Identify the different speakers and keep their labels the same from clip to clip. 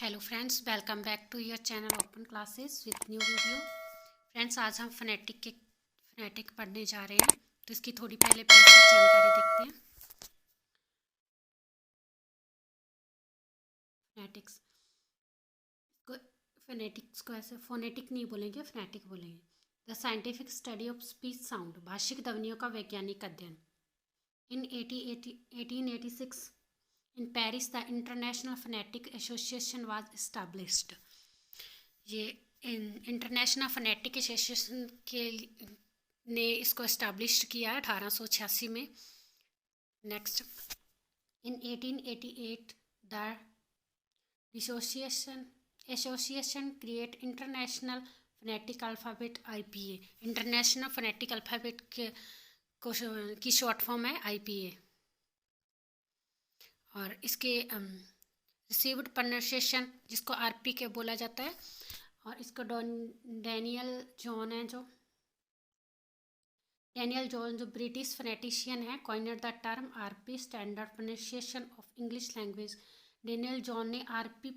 Speaker 1: Hello friends, welcome back to your channel open classes with new video. Friends, आज हम phonetic पढ़ने जा रहे हैं, तो इसकी थोड़ी पहले बेसिक जानकारी देखते हैं। फोनेटिक्स को फोनेटिक्स को ऐसे फोनेटिक नहीं बोलेंगे, फोनेटिक बोलेंगे। The scientific study of speech sound, भाषिक ध्वनियों का वैज्ञानिक अध्ययन। इन 1886 in Paris, the International Phonetic Association was established. ये इंटरनेशनल फोनेटिक एसोसिएशन के ने इसको इस्टेब्लिश किया 1886 में। Next, in 1888 the association create international phonetic alphabet IPA। International phonetic alphabet की शॉर्ट फॉर्म है IPA। और इसके रिसीव्ड प्रोनाउंसिएशन जिसको RP के बोला जाता है, और इसको डैनियल जॉन जो ब्रिटिश फोनेटिशियन है, coiner the term RP, standard pronunciation of English language. Daniel John ने RP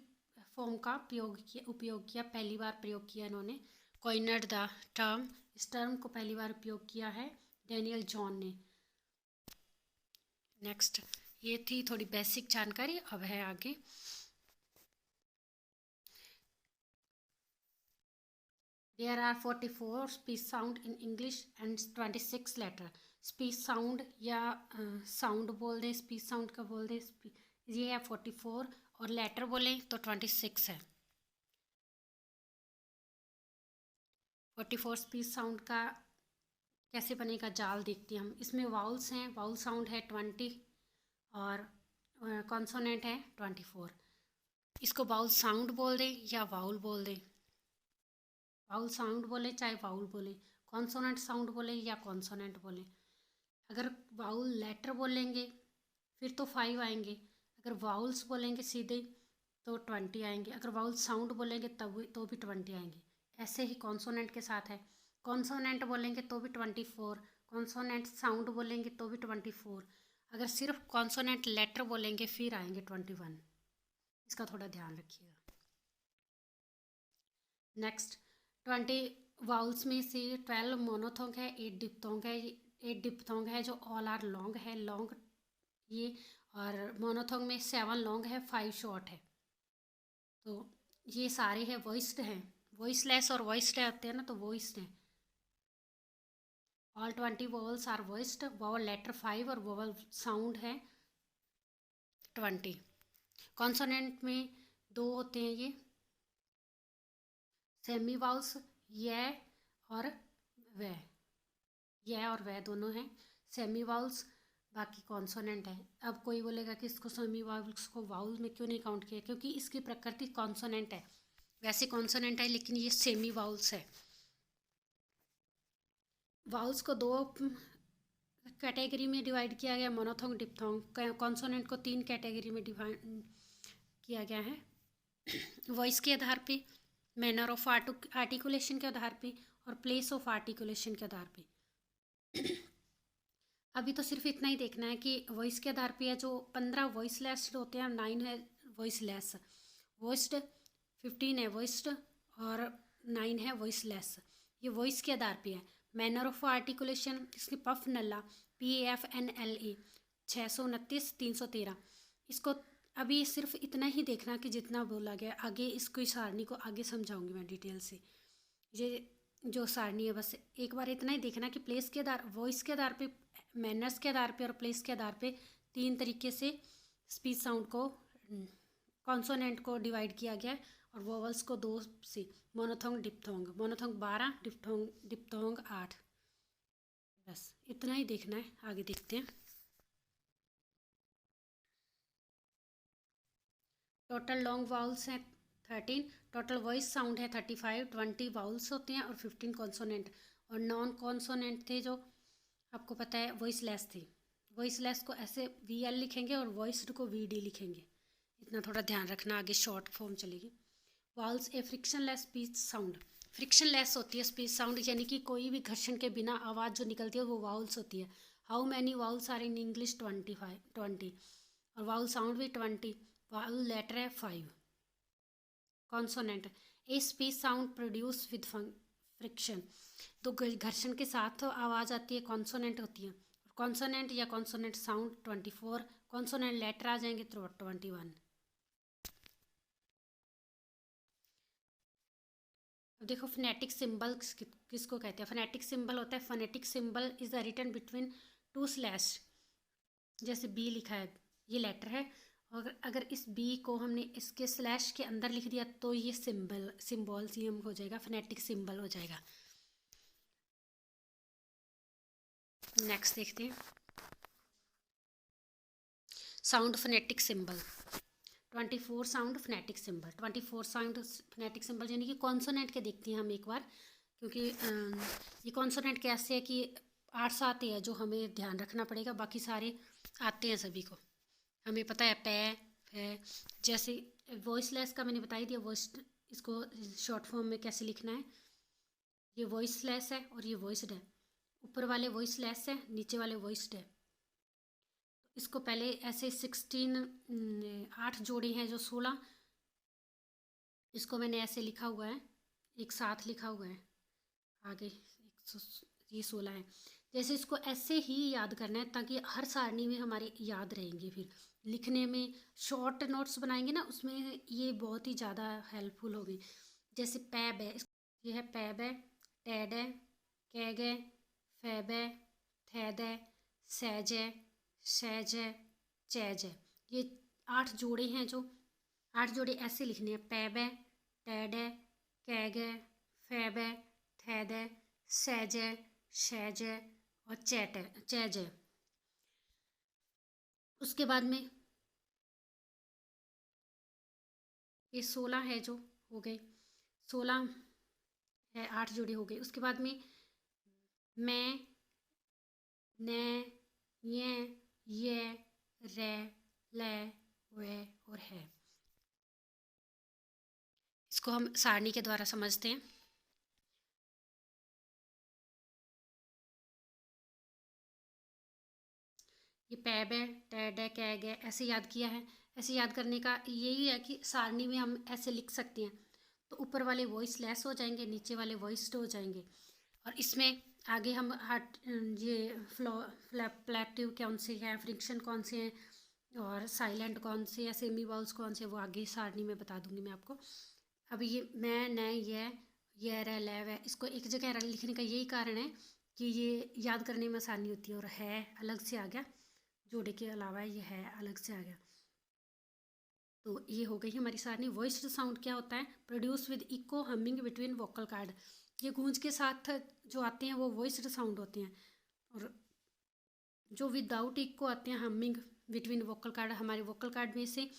Speaker 1: फॉर्म का उपयोग किया, पहली बार प्रयोग किया इन्होंने। कॉइनर द टर्म, इस टर्म को पहली बार उपयोग किया है डैनियल जॉन ने। नेक्स्ट, ये थी थोड़ी बेसिक जानकारी। अब है आगे। There are 44 speech sound in English and 26 letter। Speech sound या साउंड बोल दे, स्पीच साउंड का बोल दे, ये है 44, और लेटर बोले तो 26 है। 44 स्पीच साउंड का कैसे बनेगा जाल देखते हैं हम। इसमें वाउल्स हैं, वाउल साउंड है 20 और कॉन्सोनेंट है 24। इसको वाउल साउंड बोल दे या वाउल बोल दे, वाउल साउंड बोले चाहे वाउल बोले, कॉन्सोनेंट साउंड बोले या कॉन्सोनेंट बोले। अगर वाउल लेटर बोलेंगे फिर तो 5 आएंगे, अगर वाउल्स बोलेंगे सीधे तो 20 आएंगे, अगर वाउल साउंड बोलेंगे तब तो भी 20 आएंगे। ऐसे ही कॉन्सोनेंट के साथ है, कॉन्सोनेंट बोलेंगे तो भी 24, कॉन्सोनेंट साउंड बोलेंगे तो भी 24, अगर सिर्फ कॉन्सोनेंट लेटर बोलेंगे फिर आएंगे 21। इसका थोड़ा ध्यान रखिएगा। नेक्स्ट, 20 वाउल्स में से 12 मोनोथोंग है, 8 डिप्थोंग है। 8 डिप्थोंग है जो ऑल आर लॉन्ग है, लॉन्ग ये, और मोनोथोंग में 7 लॉन्ग है, 5 शॉर्ट है। तो ये सारे हैं वॉइस्ड हैं, वॉइसलेस और वॉइस्ड होते हैं ना, तो वॉइस्ड हैं। All 20 vowels are voiced, vowel letter 5 और वोवल साउंड है 20। कॉन्सोनेंट में 2 होते हैं, ये सेमी वाउल्स यह और वह दोनों हैं सेमी वाउल्स, बाकी कॉन्सोनेंट है। अब कोई बोलेगा कि इसको सेमी वाउल्स को वाउल में क्यों नहीं काउंट किया, क्योंकि इसकी प्रकृति कॉन्सोनेंट है। वैसे कॉन्सोनेंट है लेकिन ये सेमी वाउल्स है। वाउल्स को 2 कैटेगरी में डिवाइड किया गया, मोनोथोंग डिप्थोंग। कॉन्सोनेंट को 3 कैटेगरी में डिवाइड किया गया है, वॉइस के आधार पे, मैनर ऑफ आर्टिकुलेशन के आधार पे, और प्लेस ऑफ आर्टिकुलेशन के आधार पे। अभी तो सिर्फ इतना ही देखना है कि वॉइस के आधार पे है जो 15 वॉइसलेस होते हैं, 9 है वॉइसलेस, वॉइस्ड 15 है वॉइस्ड और 9 है वॉइसलेस। ये वॉइस के आधार पे है। मैनर ऑफ आर्टिकुलेशन, इसकी पफ नल्ला PAFNLA 629 313। इसको अभी सिर्फ इतना ही देखना कि जितना बोला गया, आगे इसको सारणी को आगे समझाऊंगी मैं डिटेल से। ये जो सारणी है बस एक बार इतना ही देखना कि प्लेस के आधार, वॉइस के आधार पे, मैनर्स के आधार पे और प्लेस के आधार पे 3 तरीके से स्पीच साउंड को, कॉन्सोनेंट को डिवाइड किया गया है, और वोवल्स को 2 से, मोनोथोंग डिप्थोंग। मोनोथोंग 12, डिप्थोंग 8। बस इतना ही देखना है, आगे देखते हैं। टोटल लॉन्ग वाउल्स हैं 13, टोटल वॉइस साउंड है 35, 20 वाउल्स होते हैं और 15 कॉन्सोनेंट, और नॉन कॉन्सोनेंट थे जो आपको पता है वॉइसलेस थे। वॉइसलेस को ऐसे VL लिखेंगे और वॉइस्ड को VD लिखेंगे, इतना थोड़ा ध्यान रखना, आगे शॉर्ट फॉर्म चलेगी। वाउल्स ए फ्रिक्शनलेस स्पीच साउंड, फ्रिक्शनलेस होती है स्पीच साउंड, यानी कि कोई भी घर्षण के बिना आवाज़ जो निकलती है वो वाउल्स होती है। How many vowels are in English 20, और वाउल साउंड भी 20, वाउल लेटर है 5। Consonant, a speech sound produce with friction. तो घर्षण के साथ आवाज़ आती है, कॉन्सोनेंट होती है। कॉन्सोनेंट या कॉन्सोनेंट साउंड 24, कॉन्सोनेंट लेटर आ जाएंगे तो 21। अब देखो फोनेटिक सिंबल किसको कहते हैं। फोनेटिक सिंबल होता है, phonetic symbol is the written between two slash. जैसे बी लिखा है, ये लेटर है, और अगर इस बी को हमने इसके स्लैश के अंदर लिख दिया तो ये सिम्बॉल्सियम हो जाएगा, फोनेटिक सिंबल हो जाएगा। नेक्स्ट देखते हैं sound phonetic symbol. 24 sound phonetic symbol. 24 sound phonetic symbol यानी कि कॉन्सोनेंट के देखते हैं हम एक बार, क्योंकि ये कॉन्सोनेंट कैसे है कि 8 आते हैं जो हमें ध्यान रखना पड़ेगा, बाकी सारे आते हैं सभी को, हमें पता है। पै है, जैसे वॉइसलेस का मैंने बता ही दिया, वॉइस इसको शॉर्ट फॉर्म में कैसे लिखना है। ये वॉइसलेस है और ये वॉइस्ड है। ऊपर वाले वॉइसलेस है, नीचे वाले वॉइस्ड है। इसको पहले ऐसे 8 जोड़े हैं जो 16, इसको मैंने ऐसे लिखा हुआ है, एक साथ लिखा हुआ है आगे, ये 16 है। जैसे इसको ऐसे ही याद करना है ताकि हर सारणी में हमारे याद रहेंगे, फिर लिखने में शॉर्ट नोट्स बनाएंगे ना, उसमें ये बहुत ही ज़्यादा हेल्पफुल होगी। जैसे पैब है, ये है पैब है, टैड है, कैग है, फैब है, थैद है, सैज है, सैज है, चैज है। ये 8 जोड़े हैं जो 8 जोड़े ऐसे लिखने हैं। पैब है, टैड है, कैग है, फैब है, थैद है, सैज है, शैज है और चैज है। उसके बाद में ये 16 है जो हो गए, 16 है, 8 जोड़े हो गए। उसके बाद में मैं, ने, ये, रे, ले, वे और है। इसको हम सारणी के द्वारा समझते हैं। ये पैब है, टैड है, कैग है, ऐसे याद किया है। ऐसे याद करने का यही है कि सारणी में हम ऐसे लिख सकते हैं, तो ऊपर वाले वॉइस लेस हो जाएंगे, नीचे वाले वॉइस्ड हो जाएंगे। और इसमें आगे हम ये फ्लैप्टिव कौन से हैं, फ्रिक्शन कौन से हैं, और साइलेंट कौन से या सेमी वाउल्स कौन से, वो आगे सारणी में बता दूंगी मैं आपको। अब ये मैं, न, ये रह, लैव है, इसको एक जगह लिखने का यही कारण है कि ये याद करने में आसानी होती है। और है अलग से आ गया, जोड़े के अलावा ये है अलग से आ गया। तो ये हो गई हमारी सारणी। वॉइस्ड साउंड क्या होता है, produce with echo humming between vocal cord. ये गूंज के साथ जो आते हैं वो वॉइस्ड साउंड होते हैं, और जो विदाउट इको आते हैं हमिंग बिटवीन वोकल कार्ड, हमारे वोकल कार्ड में से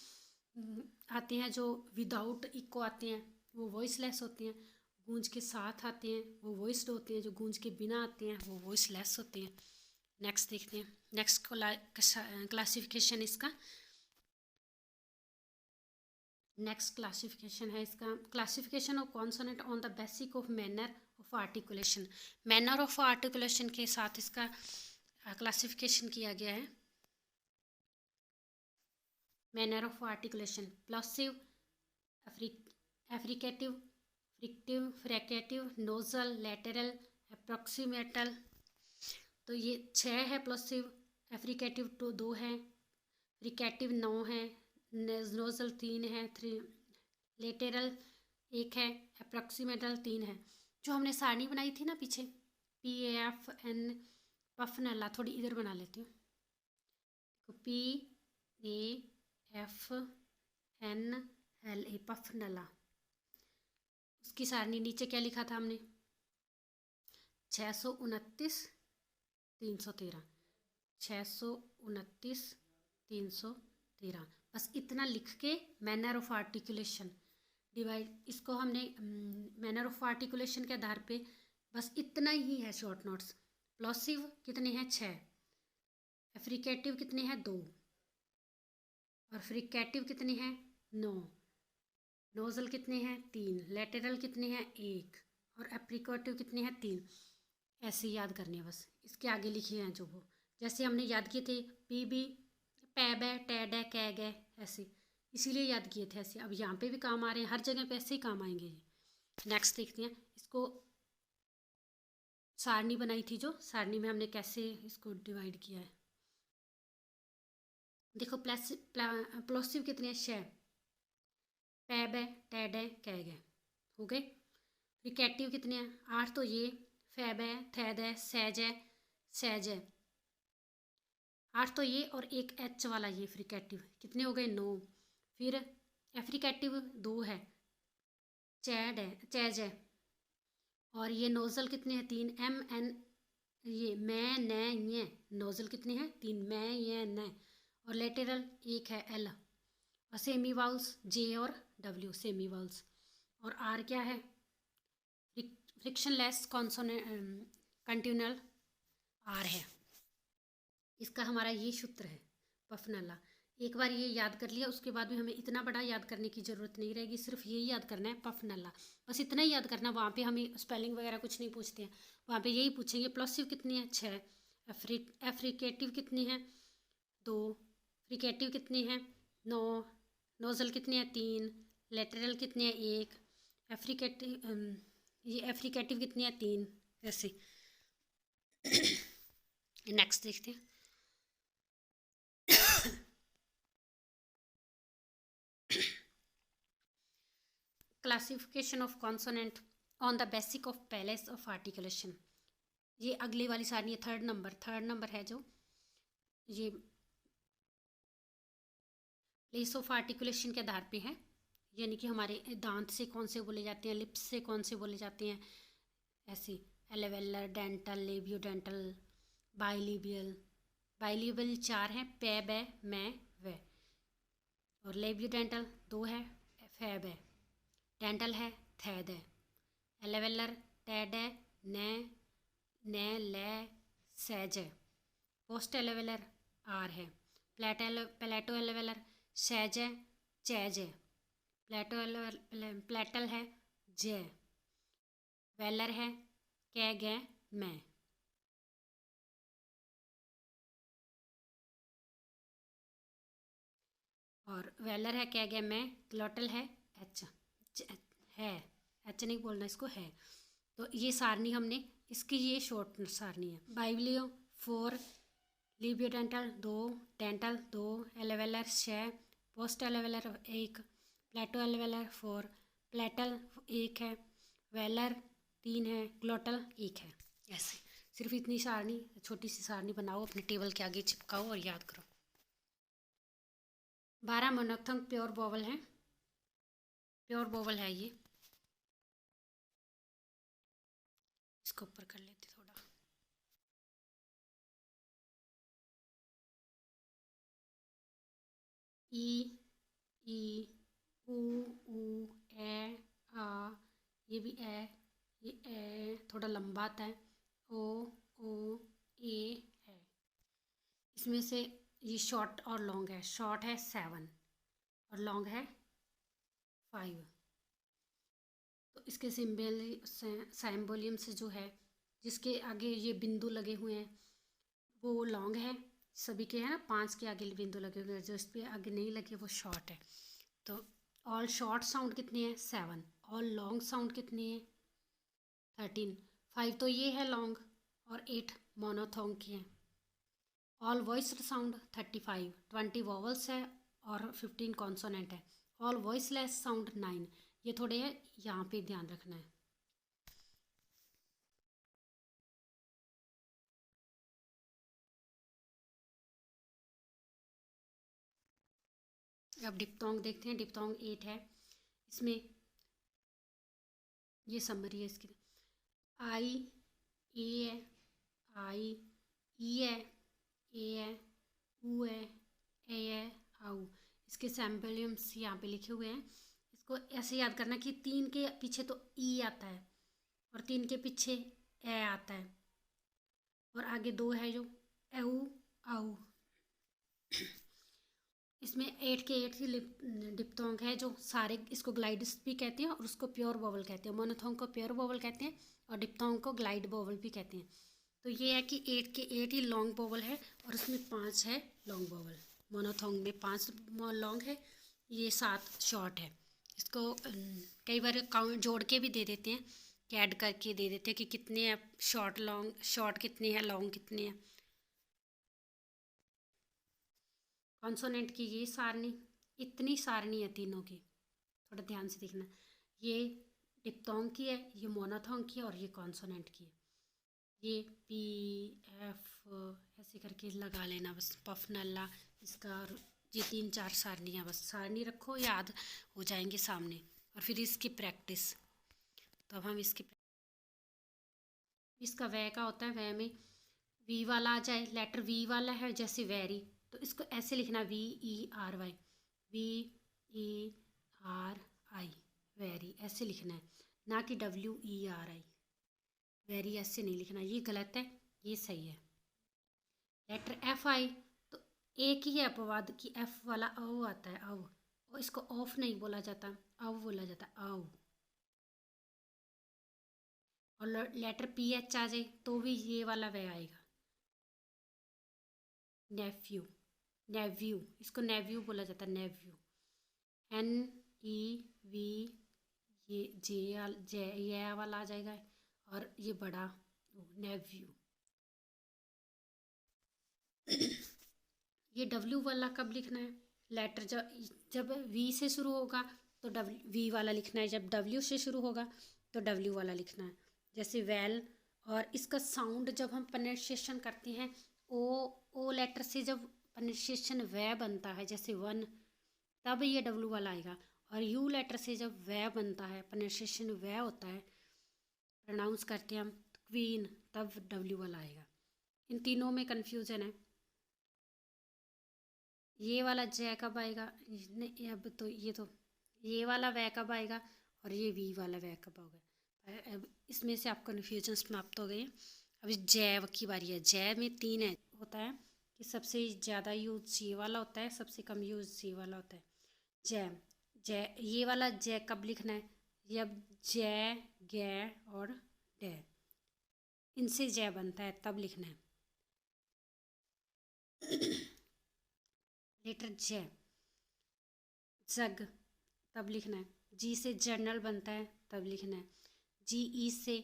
Speaker 1: आते हैं जो विदाउट इको आते हैं वो वॉइसलेस होते हैं। गूंज के साथ आते हैं वो वॉइस्ड होते हैं, जो गूंज के बिना आते हैं वो वॉइसलेस होते हैं। नेक्स्ट देखते हैं, नेक्स्ट क्लासिफिकेशन इसका। नेक्स्ट क्लासिफिकेशन है इसका, classification of consonant on the basic of manner of articulation. Manner of articulation के साथ इसका क्लासिफिकेशन किया गया है। Manner of articulation, plosive, affricative, fricative, fricative, nasal, lateral, approximantal. तो ये 6 है प्लसिव, एफ्रिकेटिव तो 2 है, फ्रिकेटिव 9 है, नोजल 3 है, 3 लेटरल 1 है, अप्रॉक्सीमेटल 3 है। जो हमने सारणी बनाई थी ना पीछे, PAFN पफनला, थोड़ी इधर बना लेती हूँ। PAFNLA पफनला, उसकी सारणी नीचे क्या लिखा था हमने, 629 313, 629 313। बस इतना लिख के मैनर ऑफ आर्टिकुलेशन डिवाइड, इसको हमने मैनर ऑफ आर्टिकुलेशन के आधार पे बस इतना ही है शॉर्ट नोट्स। प्लॉसिव कितने हैं 6, एफ्रिकेटिव कितने हैं 2, और फ्रिकेटिव कितने हैं 9, नोजल कितने हैं 3, लेटरल कितने हैं 1, और एप्रिकोटिव कितने हैं 3। ऐसे याद करने बस, इसके आगे लिखे हैं जो वो जैसे हमने याद किए थे, PB, पैब है, टैड है, कैग है, ऐसे इसीलिए याद किए थे ऐसे। अब यहाँ पे भी काम आ रहे हैं, हर जगह पे ऐसे ही काम आएंगे ये। नेक्स्ट देखते हैं इसको, सारणी बनाई थी जो, सारणी में हमने कैसे इसको डिवाइड किया है। देखो प्लोसिव कितने हैं, 6, पैब है, टैड है, कैग है, हो गए। फ्रिकेटिव कितने हैं, 8 तो ये, फैब है, थैद है, सैज है, सैज है, 8 तो ये और एक एच वाला ये फ्रिकेटिव, कितने हो गए, 9। फिर एफ्रिकेटिव 2 है, चैड है, चैज है, और ये नोजल कितने हैं, 3, एम एन, ये मैं न ये, नोजल कितने हैं, 3, मैं ये न, और लेटरल 1 है, एल, और सेमी वाउल्स जे और डब्ल्यू, सेमी वाउल्स। और आर क्या है, फ्रिक्शनलेस कॉन्सोनेंट कंटिन्यूअल आर है। इसका हमारा ये सूत्र है पफनला। एक बार ये याद कर लिया, उसके बाद भी हमें इतना बड़ा याद करने की ज़रूरत नहीं रहेगी, सिर्फ यही याद करना है पफनला, बस इतना ही याद करना। वहाँ पे हमें स्पेलिंग वगैरह कुछ नहीं पूछते हैं, वहाँ पे यही पूछेंगे प्लोसिव कितनी है, 6, एफ्रिकेटिव कितनी है, 2, फ्रिकेटिव कितनी है, 9, नोजल कितने हैं, 3, लेटरल कितने हैं, 1, एफ्रिकेटिव ये एफ्रिकेटिव कितनी है, 3, ऐसे। नेक्स्ट देखते हैं। Classification of consonant on the basic of palace of articulation, ये अगली वाली सारणी है, थर्ड नंबर है जो, ये प्लेस ऑफ आर्टिकुलेशन के आधार पे है, यानी कि हमारे दांत से कौन से बोले जाते हैं, लिप्स से कौन से बोले जाते हैं, ऐसे एलेवेलर, डेंटल, लेबियो डेंटल, बाइलिबियल। बाइलिबियल 4 है, पैब है, मैं, वे, और लेबियो डेंटल 2 है, फैब है, डेंटल है, थैद है, एलेवेलर टैड है, न ले, सैज है, पोस्ट एलेवेलर आर है, प्लेटो एलेवेलर सैज है, चैज है, प्लेटल है, जे, वेलर है, कैग है, मैं। और वेलर है, कैग है, मैं, ग्लोटल है, एच है, एच नहीं बोलना इसको, है। तो ये सारणी हमने, इसकी ये शॉर्ट सारणी है। बाइबिलियो 4, लिबियो डेंटल 2, एलेवेलर 6, पोस्ट एलेवेलर 1, प्लेटो एलेवेलर 4, प्लेटल 1 है, वेलर 3 है, ग्लोटल 1 है। ऐसे सिर्फ इतनी सारणी, छोटी सी सारणी बनाओ, अपने टेबल के आगे चिपकाओ और याद करो। 12 मोनोक्थंग प्योर वोवल है, प्योर वोवल है ये, इसको ऊपर कर लेते थोड़ा। ई, ऊ, ए, आ, ये भी ये थोड़ा लंबा आता है, ओ, ए है। इसमें से ये शॉर्ट और लॉन्ग है, शॉर्ट है 7 और लॉन्ग है 5। तो इसके सिम्बोलियम से जो है, जिसके आगे ये बिंदु लगे हुए हैं वो लॉन्ग है, सभी के हैं ना 5 के आगे बिंदु लगे हुए हैं, जो इस पर आगे नहीं लगे वो शॉर्ट है। तो ऑल शॉर्ट साउंड कितनी है, 7, ऑल लॉन्ग साउंड कितनी है, 13, 5 तो ये है लॉन्ग और 8 मोनोथोंग की है। ऑल वॉइस्ड साउंड 35, 20 वॉवल्स है और 15 कॉन्सोनेंट है। ऑल वॉइसलेस साउंड 9, ये थोड़े है, यहाँ पे ध्यान रखना है। अब डिप्थोंग देखते हैं, डिप्थोंग 8 है, इसमें ये समरी है इसकी, आई, ए है, आई, ई है, ए है, ऊ है, ए है, आऊ। इसके सैम्पलियम्स यहाँ पे लिखे हुए हैं, इसको ऐसे याद करना कि 3 के पीछे तो ई आता है और 3 के पीछे ए आता है और आगे 2 है जो एऊ, आऊ। इसमें 8 के 8 ही डिप्थोंग है, जो सारे, इसको ग्लाइड्स भी कहते हैं और उसको प्योर वोवल कहते हैं। मोनोथोंग को प्योर वोवल कहते हैं और डिप्थोंग को ग्लाइड वोवल भी कहते हैं। तो ये है कि 8 के 8 ही लॉन्ग वोवल है और उसमें 5 है लॉन्ग वोवल। मोनोथोंग में 5 लॉन्ग है ये 7 शॉर्ट है। इसको कई बार काउंट जोड़ के भी दे देते हैं कि ऐड करके दे देते हैं कि कितने हैं शॉर्ट, लॉन्ग, शॉर्ट कितने हैं, लॉन्ग कितने हैं। कॉन्सोनेंट की ये सारणी, इतनी सारणी है तीनों की, थोड़ा ध्यान से देखना। ये डिप्थोंग की है, ये मोनोथोंग की है और ये कॉन्सोनेंट की है। ये पी एफ ऐसे करके लगा लेना बस, पफ नल्ला इसका, और ये 3-4 सारणियाँ, बस सारणी रखो, याद हो जाएंगे सामने। और फिर इसकी प्रैक्टिस, तो अब हम इसका वह का होता है, वह में वी वाला आ जाए, लेटर वी वाला है जैसे वेरी, तो इसको ऐसे लिखना VERY, VERI, वेरी ऐसे लिखना है, ना कि WERI, वेरी ऐसे नहीं लिखना, ये गलत है, ये सही है। लेटर एफ आई, तो एक ही है अपवाद कि एफ वाला औ आता है, औ, और इसको ऑफ नहीं बोला जाता, औ बोला जाता, औ। और लेटर PH आ जाए तो भी ये वाला वह आएगा, नेफ्यू, नेव्यू, इसको नेव्यू बोला जाता है, नेव्यू, NEV, ये जे ये वाला आ जाएगा, और ये बड़ा नेव्यू। ये W वाला कब लिखना है, लेटर जब V से शुरू होगा तो V वाला लिखना है, जब W से शुरू होगा तो W वाला लिखना है, जैसे वेल। और इसका साउंड जब हम प्रोनाउंसिएशन करते हैं, ओ लेटर से जब प्रोनाउंसिएशन वह बनता है, जैसे वन, तब ये W वाला आएगा। और U लेटर से जब वह बनता है, प्रोनाउंसिएशन वह होता है, प्रोनाउंस करते हैं हम क्वीन, तब W वाला आएगा। इन तीनों में कन्फ्यूजन है। ये वाला जय कब आएगा, नहीं अब तो ये वाला वह कब आएगा, और ये वी वाला वह कब होगा। अब इसमें से आप कन्फ्यूजन समाप्त हो गए। अभी जय की बारी है। जय में 3 है, होता है कि सबसे ज़्यादा यूज ये वाला होता है, सबसे कम यूज ये वाला होता है। जय, जय, ये वाला जय कब लिखना है, ये अब जय, गे और डे, इनसे जय बनता है, तब लिखना है। लेटर जय, जग, तब लिखना है। जी से जर्नल बनता है, तब लिखना है। GE से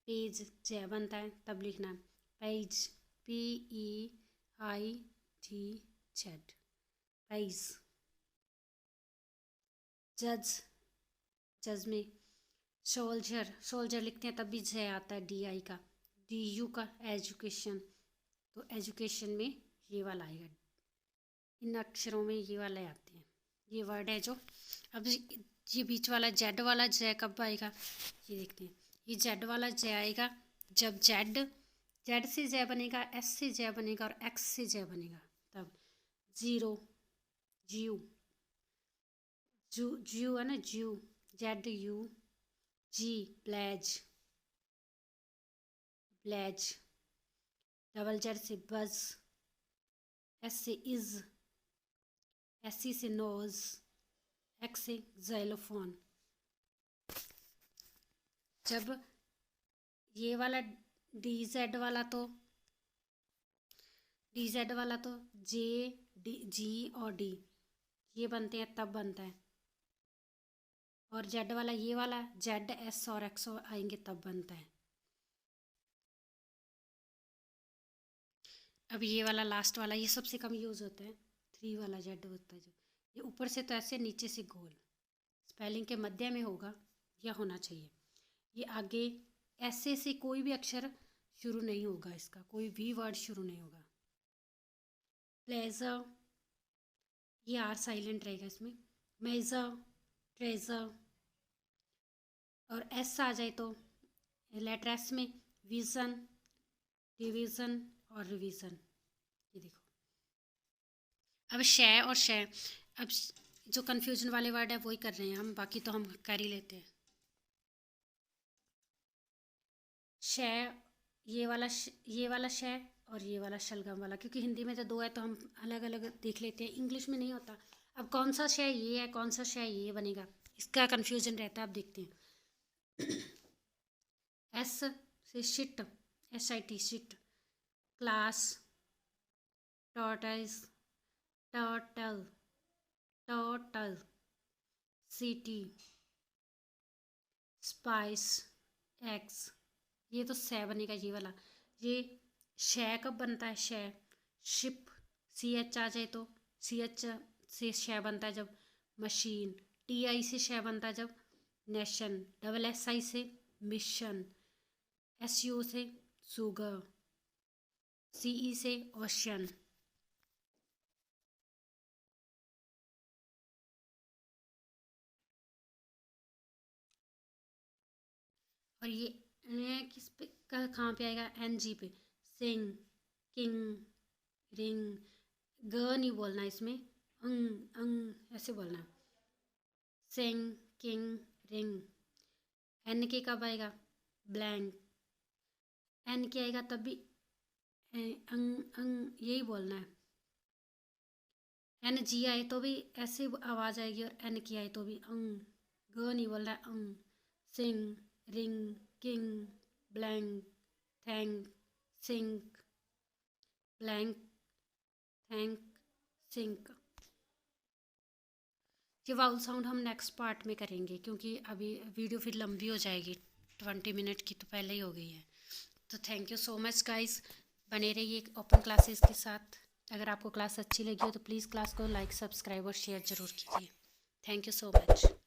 Speaker 1: पेज, जय बनता है, तब लिखना है। Page, PEIGZ, page. जज, जज में सोल्जर, सोल्जर लिखते हैं तब भी जय आता है, DI का। DU का एजुकेशन, तो एजुकेशन में ये वाला आएगा, इन अक्षरों में ये वाले आते हैं, ये वर्ड है जो। अब ये बीच वाला जेड वाला जय कब आएगा, ये देखते हैं। ये जेड वाला जय आएगा जब जेड से जय बनेगा, S से जय बनेगा और X से जय बनेगा, तब। जीरो, ज्यू, ज्यू है ना, ज्यू, ZUG, ब्लैज, ब्लैज। डबल जेड से बज, S से इज, SC से नोज, X से ज़ाइलोफोन। जब ये वाला DZ वाला तो G और D ये बनते हैं, तब बनता है। और Z वाला, ये वाला Z, S और X आएंगे, तब बनता है। अब ये वाला लास्ट वाला, ये सबसे कम यूज़ होता है, 3 वाला Z होता है जो, ये ऊपर से तो ऐसे, नीचे से गोल, स्पेलिंग के मध्य में होगा या होना चाहिए। ये आगे ऐसे से कोई भी अक्षर शुरू नहीं होगा, इसका कोई भी वर्ड शुरू नहीं होगा। प्लेजर, ये R साइलेंट रहेगा इसमें। मेजर, ट्रेजर, और S आ जाए तो लेटर S में विज़न, डिवीज़न और रिवीज़न। ये देखो, अब शय और शय, अब जो कन्फ्यूजन वाले वर्ड है वही कर रहे हैं हम, बाकी तो हम कर ही लेते हैं। शय, ये वाला शय और ये वाला शलगम वाला, क्योंकि हिंदी में तो 2 है तो हम अलग अलग देख लेते हैं, इंग्लिश में नहीं होता। अब कौन सा शय ये है, कौन सा शय ये बनेगा, इसका कन्फ्यूजन रहता है। अब देखते हैं। S say shit, SIT, shit. Class, tortoise, turtle, turtle, city, spice, x. ये तो शे बनेगा ये वाला। ये शे कब बनता है? शे, शिप, सी एच आ जाए तो सी एच से शे बनता है जब। मशीन, टी आई से शे बनता है जब। नेशन, डबल एस आई से मिशन, एस यू से सुगर, सी ई से ओशन। और ये किस पे कहाँ पे आएगा? एन जी पे। सिंग, किंग, रिंग। ग नहीं बोलना इसमें, अंग ऐसे बोलना है। सिंग, किंग, रिंग। एन के कब आएगा? ब्लैंक। एन के आएगा तब भी अंग यही बोलना है। एन जी आए तो भी ऐसे आवाज़ आएगी, और एन की आए तो भी अंग। ग नहीं बोलना है, अंग। Sing, ring, king, blank, thank, sink, blank, thank, sink. ये वाउल साउंड हम नेक्स्ट पार्ट में करेंगे, क्योंकि अभी वीडियो फिर लंबी हो जाएगी, 20 मिनट की तो पहले ही हो गई है। तो thank you so much guys, बने रहिए ओपन क्लासेस के साथ। अगर आपको क्लास अच्छी लगी हो तो प्लीज़ क्लास को लाइक, सब्सक्राइब और शेयर ज़रूर कीजिए। Thank you so much.